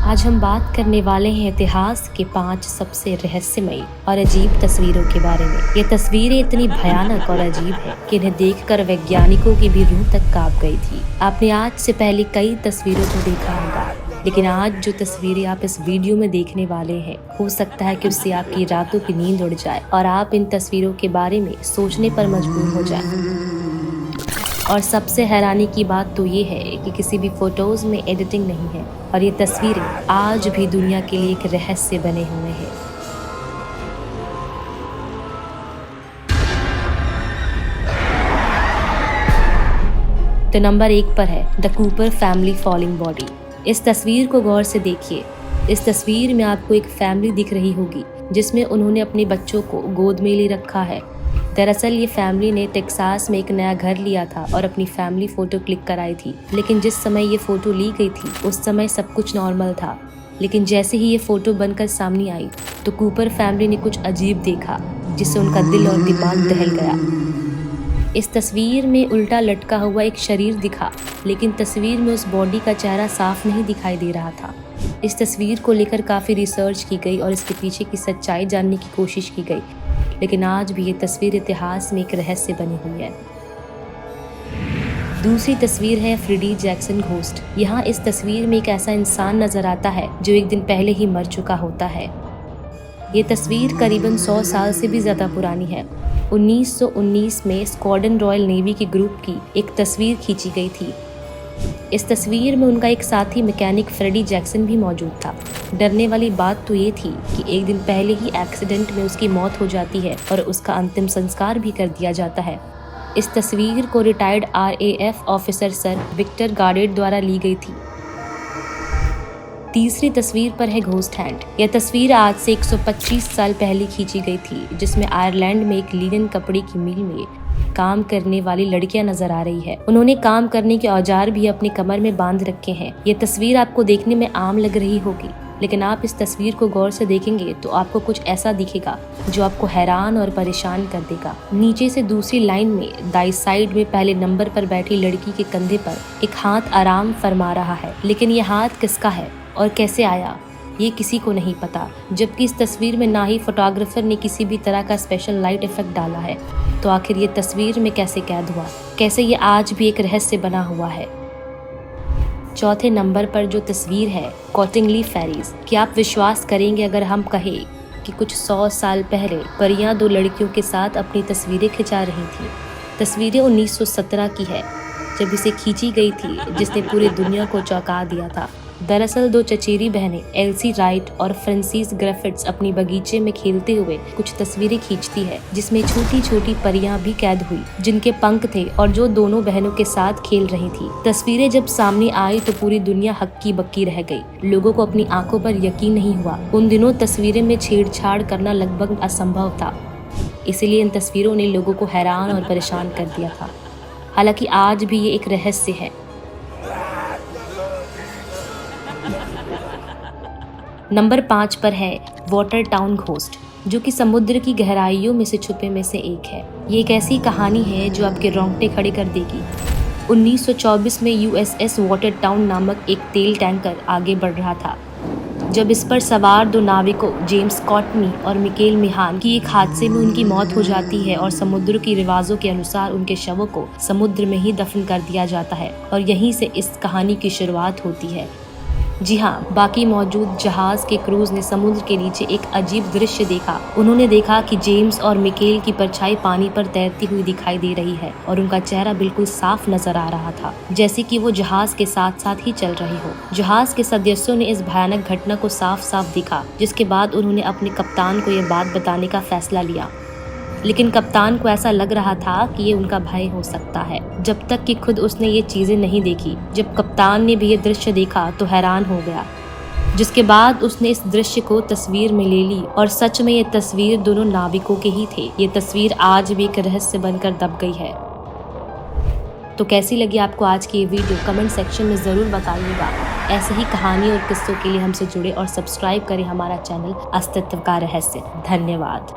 आज हम बात करने वाले हैं इतिहास के 5 सबसे रहस्यमयी और अजीब तस्वीरों के बारे में। ये तस्वीरें इतनी भयानक और अजीब हैं कि इन्हें देखकर वैज्ञानिकों की भी रूह तक कांप गई थी। आपने आज से पहले कई तस्वीरों को देखा होगा, लेकिन आज जो तस्वीरें आप इस वीडियो में देखने वाले हैं, हो सकता है कि उससे आपकी रातों की नींद उड़ जाए और आप इन तस्वीरों के बारे में सोचने पर मजबूर हो जाएं। और सबसे हैरानी की बात तो ये है कि किसी भी फोटोज में एडिटिंग नहीं है और ये तस्वीरें आज भी दुनिया के लिए एक रहस्य बने हुए हैं। तो नंबर 1 पर है the Cooper family falling body. इस तस्वीर को गौर से देखिए। इस तस्वीर में आपको एक फैमिली दिख रही होगी जिसमें उन्होंने अपने बच्चों को गोद में ले रखा है। दरअसल ये फैमिली ने टेक्सास में एक नया घर लिया था और अपनी फैमिली फोटो क्लिक कराई थी, लेकिन जिस समय ये फोटो ली गई थी उस समय सब कुछ नॉर्मल था। लेकिन जैसे ही ये फोटो बनकर सामने आई तो कूपर फैमिली ने कुछ अजीब देखा, जिससे उनका दिल और दिमाग दहल गया। इस तस्वीर में उल्टा लटका हुआ एक शरीर दिखा, लेकिन तस्वीर में उस बॉडी का चेहरा साफ नहीं दिखाई दे रहा था। इस तस्वीर को लेकर काफ़ी रिसर्च की गई और इसके पीछे की सच्चाई जानने की कोशिश की गई, लेकिन आज भी ये तस्वीर इतिहास में एक रहस्य बनी हुई है। दूसरी तस्वीर है फ्रेडी जैक्सन घोस्ट। यहाँ इस तस्वीर में एक ऐसा इंसान नजर आता है जो एक दिन पहले ही मर चुका होता है। ये तस्वीर करीबन 100 साल से भी ज़्यादा पुरानी है। 1919 में स्क्वाड्रन रॉयल नेवी की ग्रुप की एक तस्वीर खींची गई थी। इस तस्वीर में उनका एक साथी मैकेनिक फ्रेडी जैक्सन भी मौजूद था। डरने वाली बात तो ये थी कि एक दिन पहले ही एक्सीडेंट में उसकी मौत हो जाती है और उसका अंतिम संस्कार भी कर दिया जाता है। इस तस्वीर को retired RAF officer sir Victor Goddard द्वारा ली गई थी। तीसरी तस्वीर पर है घोस्ट हैंड। यह तस्वीर आज से 125 साल पहले खींची गई थी, जिसमें आयरलैंड में एक लिनन कपड़े की मिल में काम करने वाली लड़कियां नजर आ रही है। उन्होंने काम करने के औजार भी अपनी कमर में बांध रखे हैं। ये तस्वीर आपको देखने में आम लग रही होगी, लेकिन आप इस तस्वीर को गौर से देखेंगे तो आपको कुछ ऐसा दिखेगा जो आपको हैरान और परेशान कर देगा। नीचे से दूसरी लाइन में दाईं साइड में पहले नंबर पर बैठी लड़की के कंधे पर एक हाथ आराम फरमा रहा है, लेकिन ये हाथ किसका है और कैसे आया ये किसी को नहीं पता। जबकि इस तस्वीर में ना ही फोटोग्राफर ने किसी भी तरह का स्पेशल लाइट इफेक्ट डाला है, तो आखिर ये तस्वीर में कैसे कैद हुआ, कैसे ये आज भी एक रहस्य बना हुआ है। चौथे नंबर पर जो तस्वीर है कॉटिंगली फेरीज। क्या आप विश्वास करेंगे अगर हम कहें कि कुछ 100 साल पहले परियां 2 लड़कियों के साथ अपनी तस्वीरें खिंचा रही थी। तस्वीरें 1917 की है जब इसे खींची गई थी, जिसने पूरी दुनिया को चौंका दिया था। दरअसल 2 चचेरी बहनें एल्सी राइट और फ्रांसिस ग्रिफिथ्स अपनी बगीचे में खेलते हुए कुछ तस्वीरें खींचती है, जिसमें छोटी छोटी परियां भी कैद हुई जिनके पंख थे और जो दोनों बहनों के साथ खेल रही थी। तस्वीरें जब सामने आई तो पूरी दुनिया हक्की बक्की रह गई। लोगों को अपनी आंखों पर यकीन नहीं हुआ। उन दिनों तस्वीरें में छेड़छाड़ करना लगभग असंभव था, इसीलिए इन तस्वीरों ने लोगों को हैरान और परेशान कर दिया था। हालांकि आज भी ये एक रहस्य है। नंबर 5 पर है वाटर टाउन घोस्ट, जो कि समुद्र की गहराइयों में से छुपे में से एक है। ये एक ऐसी कहानी है जो आपके रोंगटे खड़े कर देगी। 1924 में USS वाटर टाउन नामक एक तेल टैंकर आगे बढ़ रहा था, जब इस पर सवार 2 नाविकों जेम्स कॉटनी और मिकेल मिहान की एक हादसे में उनकी मौत हो जाती है और समुद्र की रिवाजों के अनुसार उनके शवों को समुद्र में ही दफन कर दिया जाता है और यहीं से इस कहानी की शुरुआत होती है। जी हाँ, बाकी मौजूद जहाज के क्रूज ने समुद्र के नीचे एक अजीब दृश्य देखा। उन्होंने देखा कि जेम्स और मिकेल की परछाई पानी पर तैरती हुई दिखाई दे रही है और उनका चेहरा बिल्कुल साफ नजर आ रहा था, जैसे कि वो जहाज के साथ साथ ही चल रही हो। जहाज के सदस्यों ने इस भयानक घटना को साफ साफ देखा, जिसके बाद उन्होंने अपने कप्तान को यह बात बताने का फैसला लिया। लेकिन कप्तान को ऐसा लग रहा था कि ये उनका भय हो सकता है, जब तक कि खुद उसने ये चीजें नहीं देखी। जब कप्तान ने भी ये दृश्य देखा तो हैरान हो गया, जिसके बाद उसने इस दृश्य को तस्वीर में ले ली और सच में ये तस्वीर दोनों नाविकों के ही थे। ये तस्वीर आज भी एक रहस्य बनकर दब गई है। तो कैसी लगी आपको आज की ये वीडियो, कमेंट सेक्शन में ज़रूर बताइएगा। ऐसे ही कहानी और किस्सों के लिए हमसे जुड़े और सब्सक्राइब करें हमारा चैनल अस्तित्व का रहस्य। धन्यवाद।